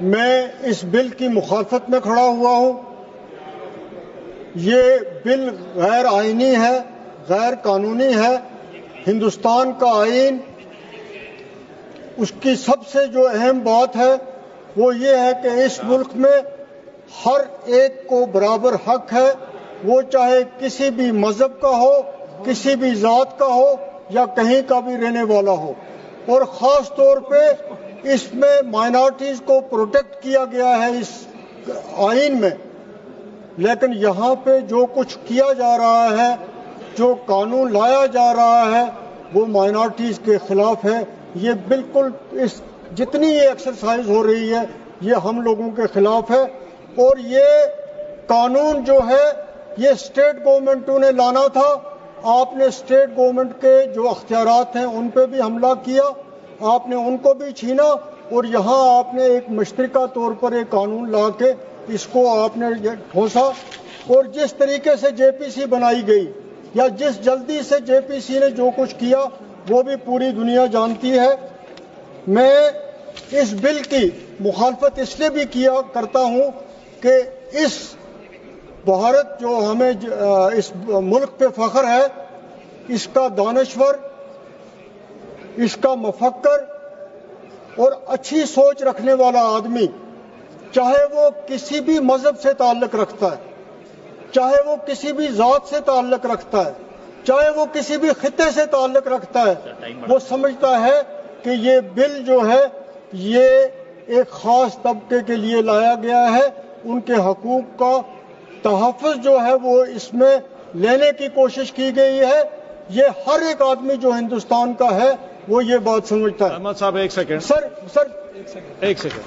میں اس بل کی مخالفت میں کھڑا ہوا ہوں۔ یہ بل غیر آئینی ہے، غیر قانونی ہے۔ ہندوستان کا آئین، اس کی سب سے جو اہم بات ہے وہ یہ ہے کہ اس ملک میں ہر ایک کو برابر حق ہے، وہ چاہے کسی بھی مذہب کا ہو، کسی بھی ذات کا ہو یا کہیں کا بھی رہنے والا ہو، اور خاص طور پہ اس میں مائنارٹیز کو پروٹیکٹ کیا گیا ہے اس آئین میں۔ لیکن یہاں پہ جو کچھ کیا جا رہا ہے، جو قانون لایا جا رہا ہے، وہ مائنارٹیز کے خلاف ہے۔ یہ بالکل جتنی یہ ایکسرسائز ہو رہی ہے یہ ہم لوگوں کے خلاف ہے، اور یہ قانون جو ہے یہ اسٹیٹ گورنمنٹوں نے لانا تھا۔ آپ نے اسٹیٹ گورنمنٹ کے جو اختیارات ہیں ان پہ بھی حملہ کیا، آپ نے ان کو بھی چھینا، اور یہاں آپ نے ایک مشترکہ طور پر ایک قانون لا کے اس کو آپ نے ٹھوسا۔ اور جس طریقے سے جے پی سی بنائی گئی یا جس جلدی سے جے پی سی نے جو کچھ کیا وہ بھی پوری دنیا جانتی ہے۔ میں اس بل کی مخالفت اس لیے بھی کرتا ہوں کہ اس بھارت جو ہمیں اس ملک پہ فخر ہے، اس کا دانشور، اس کا مفکر اور اچھی سوچ رکھنے والا آدمی، چاہے وہ کسی بھی مذہب سے تعلق رکھتا ہے، چاہے وہ کسی بھی ذات سے تعلق رکھتا ہے، چاہے وہ کسی بھی خطے سے تعلق رکھتا ہے، وہ سمجھتا ہے کہ یہ بل جو ہے یہ ایک خاص طبقے کے لیے لایا گیا ہے۔ ان کے حقوق کا تحفظ جو ہے وہ اس میں لینے کی کوشش کی گئی ہے۔ یہ ہر ایک آدمی جو ہندوستان کا ہے وہ یہ بات سمجھتا ہے۔ احمد صاحب ایک سیکنڈ سر ایک سیکنڈ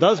10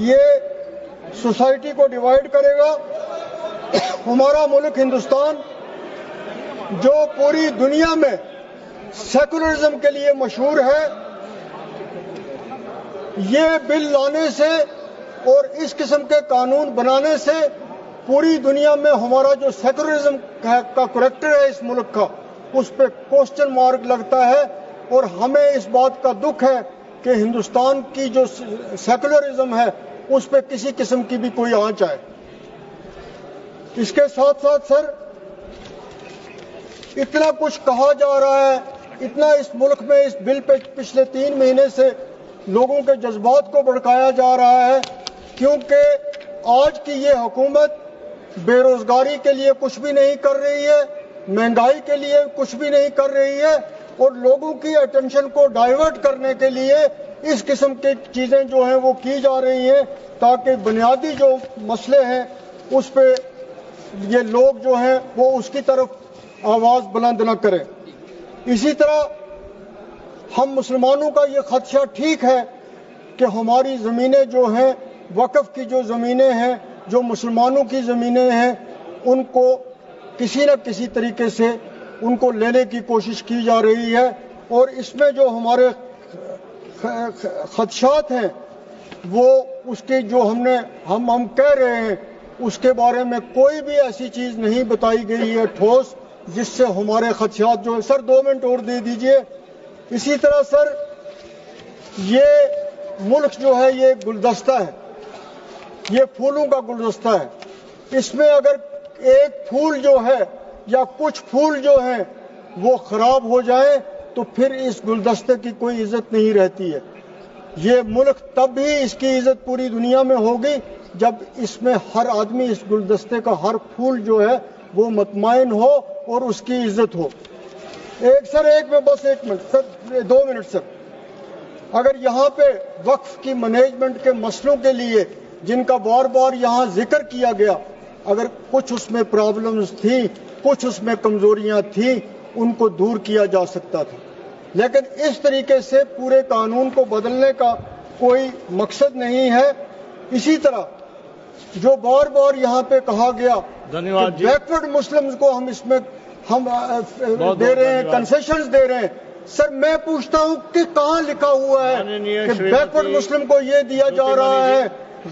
یہ سوسائٹی کو ڈیوائیڈ کرے گا۔ ہمارا ملک ہندوستان جو پوری دنیا میں سیکولرزم کے لیے مشہور ہے، یہ بل لانے سے اور اس قسم کے قانون بنانے سے پوری دنیا میں ہمارا جو سیکولرزم کا کریکٹر ہے اس ملک کا، اس پہ کوسچن مارک لگتا ہے، اور ہمیں اس بات کا دکھ ہے کہ ہندوستان کی جو سیکولرزم ہے اس پہ کسی قسم کی بھی کوئی آنچ آئے۔ اس کے ساتھ ساتھ سر اتنا کچھ کہا جا رہا ہے، اتنا اس ملک میں اس بل پہ پچھلے 3 مہینے سے لوگوں کے جذبات کو بھڑکایا جا رہا ہے، کیونکہ آج کی یہ حکومت بے روزگاری کے لیے کچھ بھی نہیں کر رہی ہے، مہنگائی کے لیے کچھ بھی نہیں کر رہی ہے، اور لوگوں کی اٹینشن کو ڈائیورٹ کرنے کے لیے اس قسم کی چیزیں جو ہیں وہ کی جا رہی ہیں، تاکہ بنیادی جو مسئلے ہیں اس پہ یہ لوگ جو ہیں وہ اس کی طرف آواز بلند نہ کریں۔ اسی طرح ہم مسلمانوں کا یہ خدشہ ٹھیک ہے کہ ہماری زمینیں جو ہیں، وقف کی جو زمینیں ہیں، جو مسلمانوں کی زمینیں ہیں، ان کو کسی نہ کسی طریقے سے ان کو لینے کی کوشش کی جا رہی ہے، اور اس میں جو ہمارے خدشات ہیں وہ اس کی جو ہم کہہ رہے ہیں اس کے بارے میں کوئی بھی ایسی چیز نہیں بتائی گئی ہے ٹھوس جس سے ہمارے خدشات جو ہے۔ سر 2 منٹ اور دے دیجئے۔ اسی طرح سر یہ ملک جو ہے یہ گلدستہ ہے، یہ پھولوں کا گلدستہ ہے۔ اس میں اگر ایک پھول جو ہے یا کچھ پھول جو ہیں وہ خراب ہو جائیں تو پھر اس گلدستے کی کوئی عزت نہیں رہتی ہے۔ یہ ملک تب ہی اس کی عزت پوری دنیا میں ہوگی جب اس میں ہر آدمی، اس گلدستے کا ہر پھول جو ہے وہ مطمئن ہو اور اس کی عزت ہو۔ ایک منٹ سر، 2 منٹ سر۔ اگر یہاں پہ وقف کی مینجمنٹ کے مسئلوں کے لیے جن کا بار بار یہاں ذکر کیا گیا، اگر کچھ اس میں پرابلمز تھیں، کچھ اس میں کمزوریاں تھیں، ان کو دور کیا جا سکتا تھا، لیکن اس طریقے سے پورے قانون کو بدلنے کا کوئی مقصد نہیں ہے. اسی طرح جو بار بار یہاں پہ کہا گیا کہ بیکورڈ مسلمز کو ہم اس میں ہم دے رہے ہیں, کنسیشنز دے رہے ہیں. سر میں پوچھتا ہوں کہ کہاں لکھا ہوا ہے کہ بیکورڈ مسلم کو یہ دیا جا رہا ہے,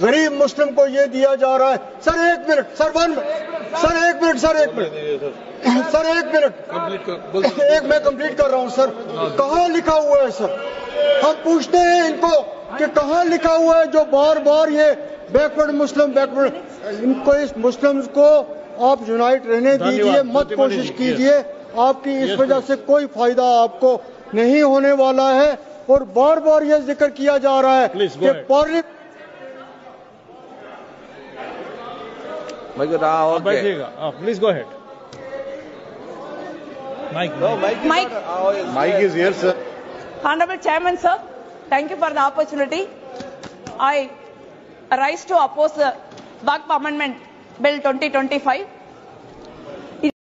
غریب مسلم کو یہ دیا جا رہا ہے. سر ایک منٹ, میں کمپلیٹ کر رہا ہوں. سر کہاں لکھا ہوا ہے؟ سر ہم پوچھتے ہیں ان کو کہ کہاں لکھا ہوا ہے جو بار بار یہ بیکورڈ مسلم ان کو, اس مسلمز کو آپ یونائٹ رہنے دیجیے, مت کوشش کیجیے. آپ کی اس وجہ سے کوئی فائدہ آپ کو نہیں ہونے والا ہے. اور بار بار یہ ذکر کیا جا رہا ہے کہ parliament please go ahead. Mike is here, sir. Honorable Chairman, sir, thank you for the opportunity. I rise to oppose the Waqf Amendment Bill 2025.